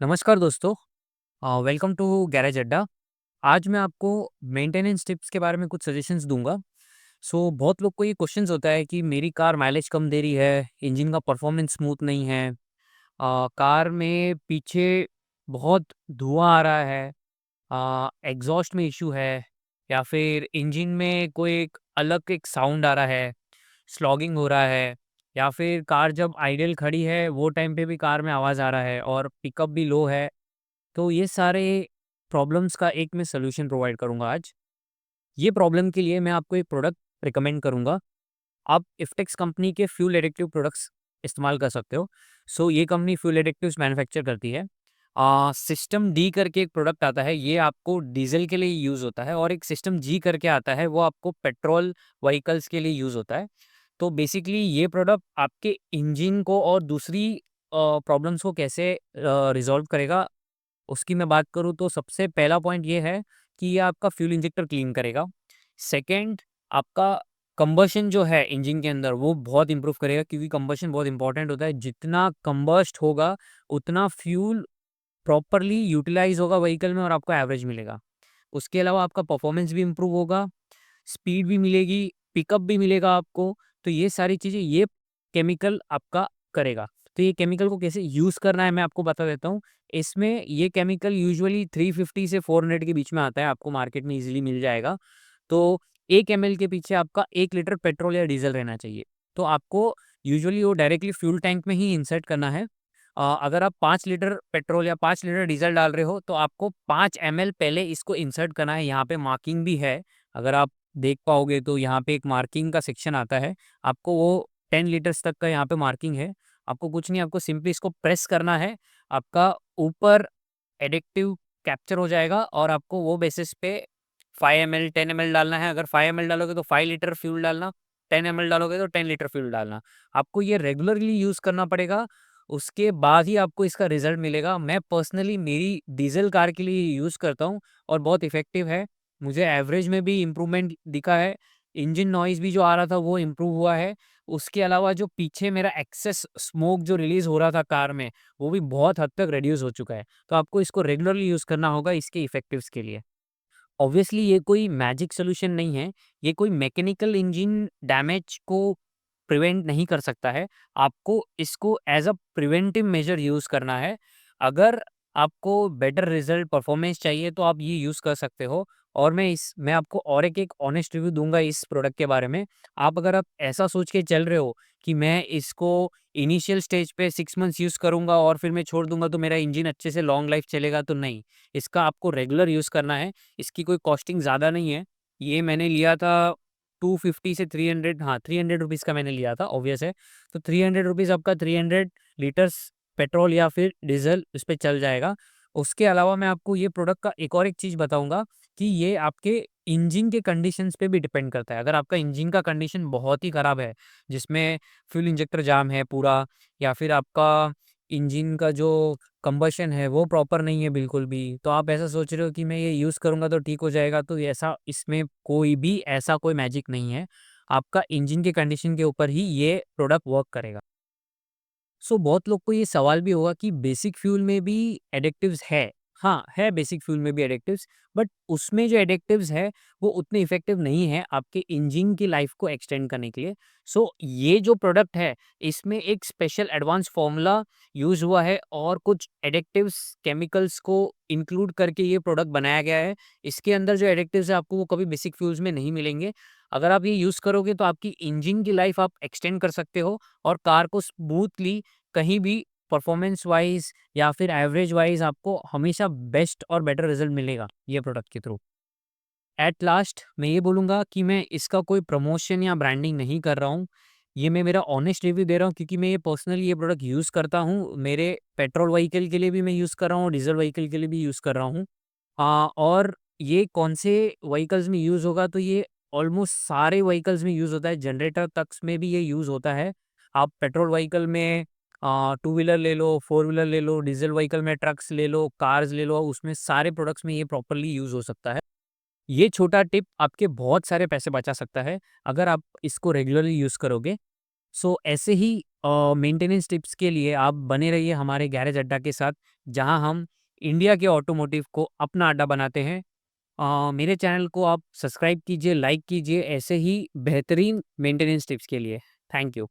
नमस्कार दोस्तों। Welcome to garage अड्डा। आज मैं आपको मेंटेनेंस टिप्स के बारे में कुछ सजेशंस दूंगा। बहुत लोग को ये क्वेश्चंस होता है कि मेरी कार माइलेज कम दे रही है, इंजन का परफॉर्मेंस स्मूथ नहीं है, कार में पीछे बहुत धुआं आ रहा है, एग्जॉस्ट में इशू है, या फिर इंजन में कोई एक अलग एक साउंड आ रहा है, स्लॉगिंग हो रहा है, या फिर कार जब आइडल खड़ी है वो टाइम पे भी कार में आवाज़ आ रहा है और पिकअप भी लो है। तो ये सारे प्रॉब्लम्स का एक मैं सॉल्यूशन प्रोवाइड करूँगा आज। ये प्रॉब्लम के लिए मैं आपको एक प्रोडक्ट रिकमेंड करूँगा। आप इफ्टेक्स कंपनी के फ्यूल एडिक्टिव प्रोडक्ट्स इस्तेमाल कर सकते हो। ये कंपनी फ्यूल एडिक्टिव्स मैन्युफैक्चर करती है। सिस्टम डी करके एक प्रोडक्ट आता है, ये आपको डीज़ल के लिए यूज़ होता है, और एक सिस्टम जी करके आता है, वो आपको पेट्रोल व्हीकल्स के लिए यूज़ होता है। तो बेसिकली ये प्रोडक्ट आपके इंजन को और दूसरी प्रॉब्लम्स को कैसे रिज़ॉल्व करेगा, उसकी मैं बात करूँ तो सबसे पहला पॉइंट ये है कि ये आपका फ्यूल इंजेक्टर क्लीन करेगा। सेकंड, आपका कंबशन जो है इंजन के अंदर वो बहुत इम्प्रूव करेगा, क्योंकि कंबशन बहुत इंपॉर्टेंट होता है। जितना कंबस्ट होगा उतना फ्यूल प्रॉपरली यूटिलाइज़ होगा व्हीकल में और आपको एवरेज मिलेगा। उसके अलावा आपका परफॉर्मेंस भी इम्प्रूव होगा, स्पीड भी मिलेगी, पिकअप भी मिलेगा आपको। तो ये सारी चीज़ें ये केमिकल आपका करेगा। तो ये केमिकल को कैसे यूज़ करना है मैं आपको बता देता हूँ। इसमें ये केमिकल यूजुअली 350 से 400 के बीच में आता है, आपको मार्केट में ईज़िली मिल जाएगा। तो 1 एमएल के पीछे आपका 1 लीटर पेट्रोल या डीज़ल रहना चाहिए। तो आपको यूजुअली वो डायरेक्टली फ्यूल टैंक में ही इंसर्ट करना है। अगर आप 5 लीटर पेट्रोल या 5 लीटर डीज़ल डाल रहे हो तो आपको 5 एमएल पहले इसको इंसर्ट करना है। यहाँ पे मार्किंग भी है, अगर आप देख पाओगे तो यहाँ पे एक मार्किंग का सेक्शन आता है। आपको वो 10 लीटर्स तक का यहाँ पे मार्किंग है। आपको कुछ नहीं, आपको सिंपली इसको प्रेस करना है। आपका ऊपर एडिक्टिव कैप्चर हो जाएगा और आपको वो बेसिस पे 5 एमएल, 10 एमएल डालना है। अगर 5 एमएल डालोगे तो 5 लीटर फ्यूल डालना, 10 एमएल डालोगे तो 10 लीटर फ्यूल डालना। आपको ये रेगुलरली यूज़ करना पड़ेगा, उसके बाद ही आपको इसका रिज़ल्ट मिलेगा। मैं पर्सनली मेरी डीज़ल कार के लिए यूज़ करता हूँ और बहुत इफ़ेक्टिव है। मुझे एवरेज में भी इम्प्रूवमेंट दिखा है, इंजन नॉइज़ भी जो आ रहा था वो इम्प्रूव हुआ है। उसके अलावा जो पीछे मेरा एक्सेस स्मोक जो रिलीज़ हो रहा था कार में, वो भी बहुत हद तक रिड्यूस हो चुका है। तो आपको इसको रेगुलरली यूज़ करना होगा इसके इफ़ेक्टिव्स के लिए। ऑब्वियसली ये कोई मैजिक सॉल्यूशन नहीं है, ये कोई मैकेनिकल इंजन डैमेज को प्रिवेंट नहीं कर सकता है। आपको इसको as a preventive measure use करना है। अगर आपको बेटर रिज़ल्ट परफॉर्मेंस चाहिए तो आप ये यूज़ कर सकते हो। और मैं आपको और एक ऑनेस्ट रिव्यू दूँगा इस प्रोडक्ट के बारे में। अगर आप ऐसा सोच के चल रहे हो कि मैं इसको इनिशियल स्टेज पे 6 मंथ्स यूज़ करूँगा और फिर मैं छोड़ दूँगा तो मेरा इंजन अच्छे से लॉन्ग लाइफ़ चलेगा, तो नहीं। इसका आपको रेगुलर यूज़ करना है। इसकी कोई कॉस्टिंग ज़्यादा नहीं है। ये मैंने लिया था 250 से 300, हाँ, 300 रुपीज़ का मैंने लिया था, ऑब्वियस है। तो 300 रुपीज़ आपका 300 लीटर्स पेट्रोल या फिर डीज़ल इस पे चल जाएगा। उसके अलावा मैं आपको ये प्रोडक्ट का एक और एक चीज़ बताऊँगा कि ये आपके इंजन के कंडीशंस पे भी डिपेंड करता है। अगर आपका इंजन का कंडीशन बहुत ही ख़राब है, जिसमें फ्यूल इंजेक्टर जाम है पूरा, या फिर आपका इंजन का जो कंबशन है वो प्रॉपर नहीं है बिल्कुल भी, तो आप ऐसा सोच रहे हो कि मैं ये यूज़ करूँगा तो ठीक हो जाएगा, तो ऐसा इसमें कोई भी ऐसा कोई मैजिक नहीं है। आपका इंजन के कंडीशन के ऊपर ही ये प्रोडक्ट वर्क करेगा। बहुत लोग को ये सवाल भी होगा कि बेसिक फ्यूल में भी एडिक्टिव्स है। हाँ, है बेसिक फ्यूल में भी एडिक्टिव्स, बट उसमें जो एडिक्टिव्स है वो उतने इफ़ेक्टिव नहीं है आपके इंजन की लाइफ को एक्सटेंड करने के लिए। ये जो प्रोडक्ट है इसमें एक स्पेशल एडवांस फ़ॉर्मूला यूज़ हुआ है और कुछ एडिक्टिव्स केमिकल्स को इंक्लूड करके ये प्रोडक्ट बनाया गया है। इसके अंदर जो एडिक्टिव्स है आपको वो कभी बेसिक फ्यूल्स में नहीं मिलेंगे। अगर आप ये यूज़ करोगे तो आपकी इंजन की लाइफ आप एक्सटेंड कर सकते हो और कार को स्मूथली कहीं भी परफॉर्मेंस वाइज़ या फिर एवरेज वाइज़ आपको हमेशा बेस्ट और बेटर रिज़ल्ट मिलेगा ये प्रोडक्ट के थ्रू। एट लास्ट मैं ये बोलूँगा कि मैं इसका कोई प्रमोशन या ब्रांडिंग नहीं कर रहा हूँ। ये मैं मेरा ऑनेस्ट रिव्यू दे रहा हूँ, क्योंकि मैं ये पर्सनली ये प्रोडक्ट यूज़ करता हूँ। मेरे पेट्रोल व्हीकल के लिए भी मैं यूज़ कर रहा हूँ, डीज़ल व्हीकल के लिए भी यूज़ कर रहा हूँ। और ये कौन से व्हीकल्स में यूज़ होगा, तो ये ऑलमोस्ट सारे व्हीकल्स में यूज़ होता है, जनरेटर तक में भी ये यूज़ होता है। आप पेट्रोल व्हीकल में टू व्हीलर ले लो, फोर व्हीलर ले लो, डीज़ल व्हीकल में ट्रक्स ले लो, कार्स ले लो, उसमें सारे प्रोडक्ट्स में ये प्रॉपर्ली यूज़ हो सकता है। ये छोटा टिप आपके बहुत सारे पैसे बचा सकता है, अगर आप इसको रेगुलरली यूज़ करोगे। सो ऐसे ही मेंटेनेंस टिप्स के लिए आप बने रहिए हमारे गैरेज अड्डा के साथ, जहां हम इंडिया के ऑटोमोटिव को अपना अड्डा बनाते हैं। मेरे चैनल को आप सब्सक्राइब कीजिए, लाइक कीजिए ऐसे ही बेहतरीन मेंटेनेंस टिप्स के लिए। Thank you.